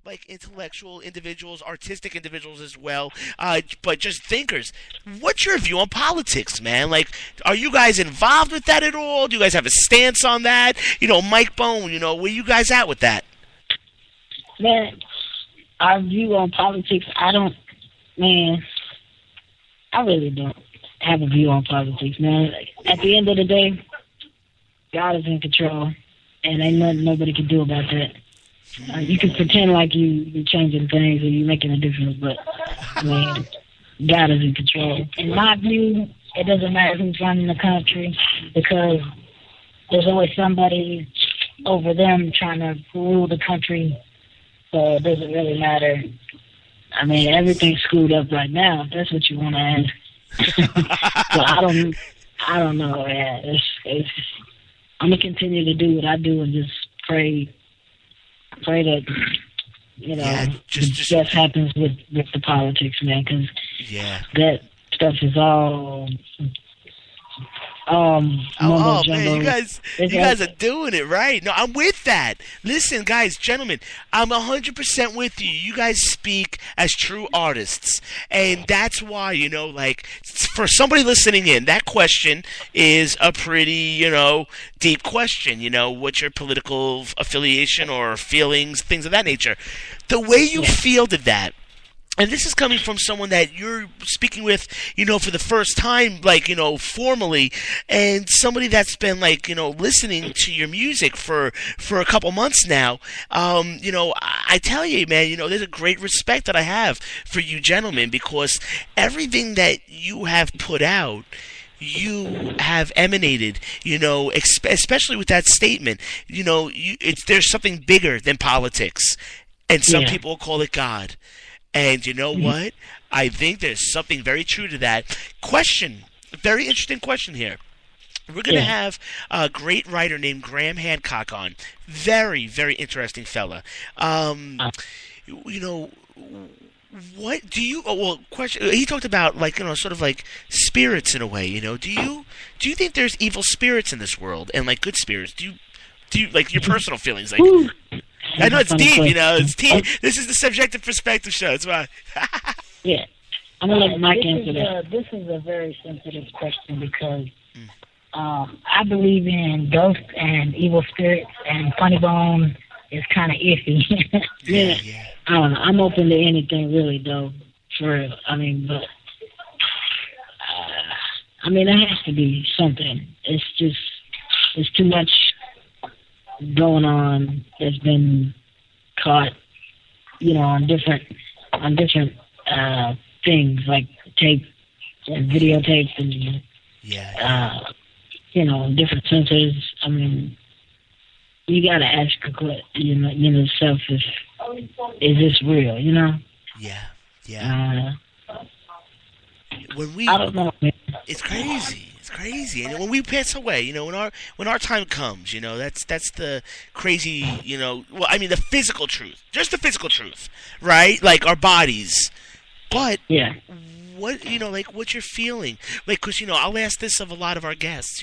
like intellectual individuals, artistic individuals as well, but just thinkers. What's your view on politics, man? Like, are you guys involved with that at all? Do you guys have a stance on that? Mike Bone, where you guys at with that? Man, our view on politics, man, I really don't have a view on politics, man. At the end of the day, God is in control, and ain't nothing nobody can do about that. You can pretend like you're changing things or you're making a difference, but, man, God is in control. In my view, it doesn't matter who's running the country because there's always somebody over them trying to rule the country, so it doesn't really matter. I mean, everything's screwed up right now, if that's what you want to ask. So I don't know, man. I'm going to continue to do what I do and just pray that, just happens with the politics, man, because that stuff is all oh man, you guys are doing it right. No, I'm with that. Listen, guys, gentlemen, I'm 100% with you. You guys speak as true artists, and that's why, for somebody listening in, that question is a pretty, deep question. What's your political affiliation or feelings, things of that nature. The way you fielded that. And this is coming from someone that you're speaking with, for the first time, formally, and somebody that's been, listening to your music for a couple months now. I tell you, man, there's a great respect that I have for you gentlemen because everything that you have put out, you have emanated, especially with that statement, there's something bigger than politics, and some people call it God. And you know what? I think there's something very true to that. Question, very interesting question here. We're going to have a great writer named Graham Hancock on. Very, very interesting fella. What do you? Question. He talked about sort of like spirits in a way. Do you think there's evil spirits in this world and good spirits? Do you like your personal feelings? I know it's deep, it's deep. This is the subjective perspective show. That's why. Yeah. I'm going to let Mike answer that. This is a very sensitive question because I believe in ghosts and evil spirits, and Funny Bone is kind of iffy. Yeah. I don't know. I'm open to anything, really, though, for real. But there has to be something. It's too much going on that's been caught, on different things like tape and videotapes and different sensors. You gotta ask yourself is this real? Yeah. I don't know, man. It's crazy, and when we pass away, when our time comes, that's the crazy, the physical truth, just the physical truth, right? Like our bodies, but what, what's your feeling? Because I'll ask this of a lot of our guests,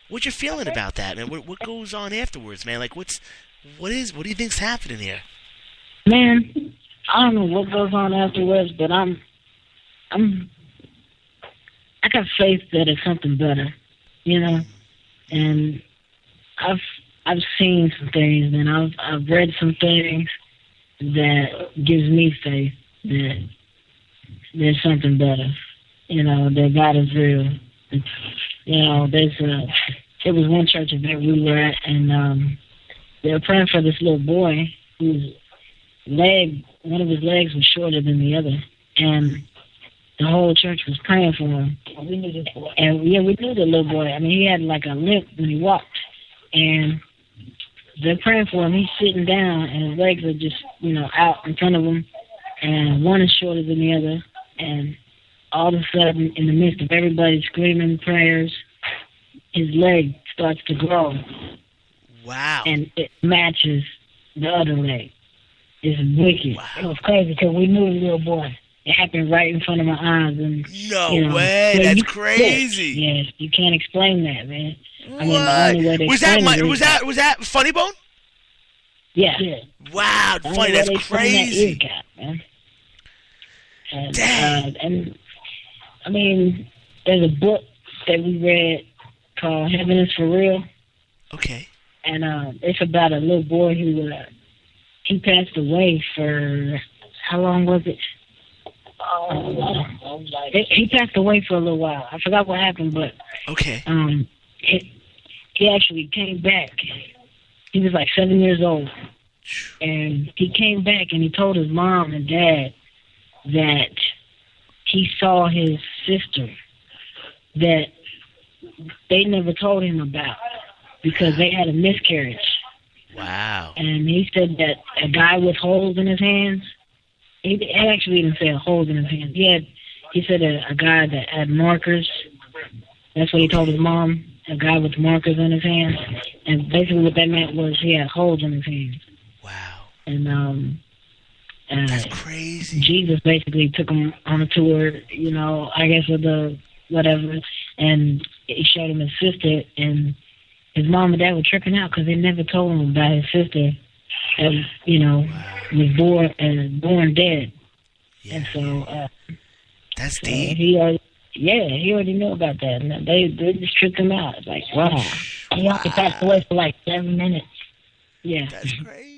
what's your feeling about that, man? What goes on afterwards, man? What do you think's happening here? Man, I don't know what goes on afterwards, but I got faith that it's something better, and I've seen some things and I've read some things that gives me faith that there's something better, that God is real. There was one church event we were at, and they were praying for this little boy whose one of his legs was shorter than the other, and the whole church was praying for him. And we knew this boy. And we knew the little boy. He had a limp when he walked. And they're praying for him. He's sitting down, and his legs are just, out in front of him. And one is shorter than the other. And all of a sudden, in the midst of everybody screaming prayers, his leg starts to grow. Wow. And it matches the other leg. It's wicked. Wow. It was crazy because we knew the little boy. It happened right in front of my eyes. And, no way. That's crazy. Yes, you can't explain that, man. What? The only way to was that Funny Bone? Yeah. Wow, funny. That's crazy. That ear cap, man. And, Dang. and I mean, there's a book that we read called Heaven is for Real. Okay. And it's about a little boy who he passed away for, how long was it? He passed away for a little while. I forgot what happened, but Okay. He actually came back. He was like 7 years old, and he came back and he told his mom and dad that he saw his sister that they never told him about because they had a miscarriage. Wow. And he said that a guy with holes in his hands. He actually didn't say holes in his hands. He said a guy that had markers. That's what he told his mom. A guy with markers in his hands. And basically what that meant was he had holes in his hands. Wow. And that's crazy. Jesus basically took him on a tour, you know, I guess with the whatever, and he showed him his sister, and his mom and dad were tripping out because they never told him about his sister that, you know, was born dead. Yeah. And so that's deep. He already knew about that, and they just tripped him out. Like, wow. He only passed away for like 7 minutes. Yeah. That's crazy.